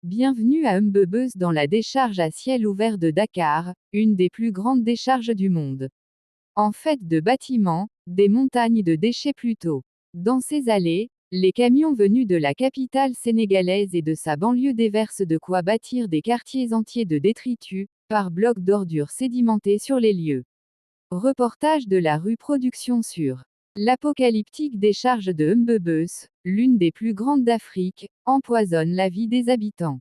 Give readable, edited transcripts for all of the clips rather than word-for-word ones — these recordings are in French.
Bienvenue à Mbebeus dans la décharge à ciel ouvert de Dakar, une des plus grandes décharges du monde. En fait de bâtiments, des montagnes de déchets plutôt. Dans ces allées, les camions venus de la capitale sénégalaise et de sa banlieue déversent de quoi bâtir des quartiers entiers de détritus, par blocs d'ordures sédimentées sur les lieux. Reportage de la rue Production sur l'apocalyptique décharge de Mbebeus, l'une des plus grandes d'Afrique, empoisonne la vie des habitants.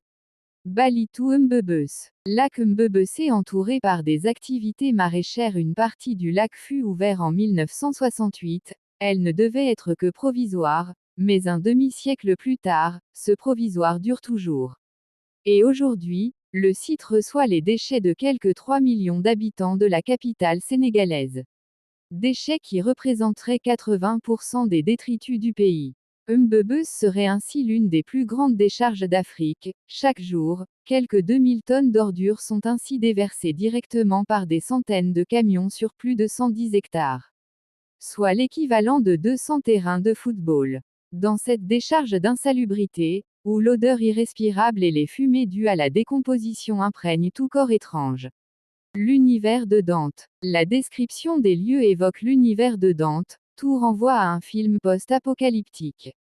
Balitou Mbebeus. Lac Mbebeus est entouré par des activités maraîchères. Une partie du lac fut ouverte en 1968, elle ne devait être que provisoire, mais un demi-siècle plus tard, ce provisoire dure toujours. Et aujourd'hui, le site reçoit les déchets de quelques 3 millions d'habitants de la capitale sénégalaise. Déchets qui représenteraient 80% des détritus du pays. Mbebeus serait ainsi l'une des plus grandes décharges d'Afrique. Chaque jour, quelques 2000 tonnes d'ordures sont ainsi déversées directement par des centaines de camions sur plus de 110 hectares. Soit l'équivalent de 200 terrains de football. Dans cette décharge d'insalubrité, où l'odeur irrespirable et les fumées dues à la décomposition imprègnent tout corps étrange. L'univers de Dante. La description des lieux évoque l'univers de Dante, tout renvoie à un film post-apocalyptique.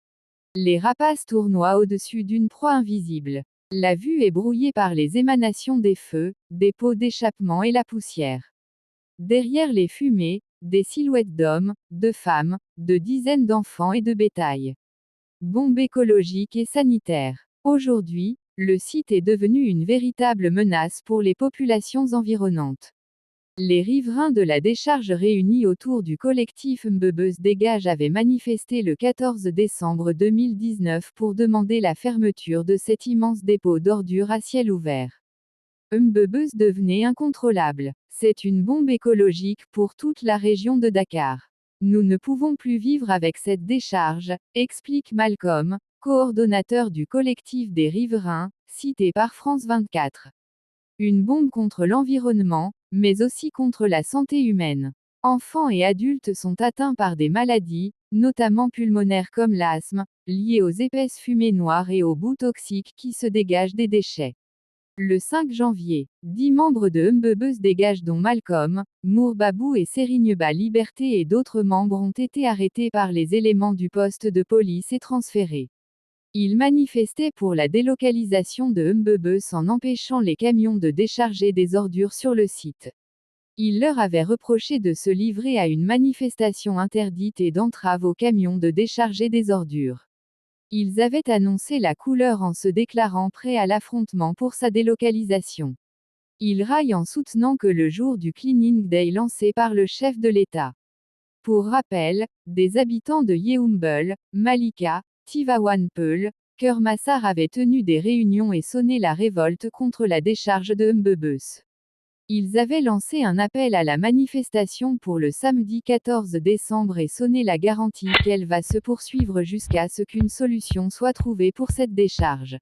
Les rapaces tournoient au-dessus d'une proie invisible. La vue est brouillée par les émanations des feux, des pots d'échappement et la poussière. Derrière les fumées, des silhouettes d'hommes, de femmes, de dizaines d'enfants et de bétail. Bombe écologique et sanitaire. Aujourd'hui, le site est devenu une véritable menace pour les populations environnantes. Les riverains de la décharge réunis autour du collectif Mbebeus Dégage avaient manifesté le 14 décembre 2019 pour demander la fermeture de cet immense dépôt d'ordures à ciel ouvert. Mbebeus devenait incontrôlable. C'est une bombe écologique pour toute la région de Dakar. Nous ne pouvons plus vivre avec cette décharge, explique Malcolm, coordonnateur du collectif des riverains, cité par France 24. Une bombe contre l'environnement, mais aussi contre la santé humaine. Enfants et adultes sont atteints par des maladies, notamment pulmonaires comme l'asthme, liées aux épaisses fumées noires et aux boues toxiques qui se dégagent des déchets. Le 5 janvier, 10 membres de Mbebeus Dégage dont Malcolm, Mour Babou et Serigneba Liberté et d'autres membres ont été arrêtés par les éléments du poste de police et transférés. Ils manifestaient pour la délocalisation de Mbebeus en empêchant les camions de décharger des ordures sur le site. Ils leur avaient reproché de se livrer à une manifestation interdite et d'entrave aux camions de décharger des ordures. Ils avaient annoncé la couleur en se déclarant prêts à l'affrontement pour sa délocalisation. Ils raillent en soutenant que le jour du Cleaning Day lancé par le chef de l'État. Pour rappel, des habitants de Yeumbeul, Malika, Tivaouane Peulh, Kermassar avaient tenu des réunions et sonné la révolte contre la décharge de Mbebeus. Ils avaient lancé un appel à la manifestation pour le samedi 14 décembre et sonné la garantie qu'elle va se poursuivre jusqu'à ce qu'une solution soit trouvée pour cette décharge.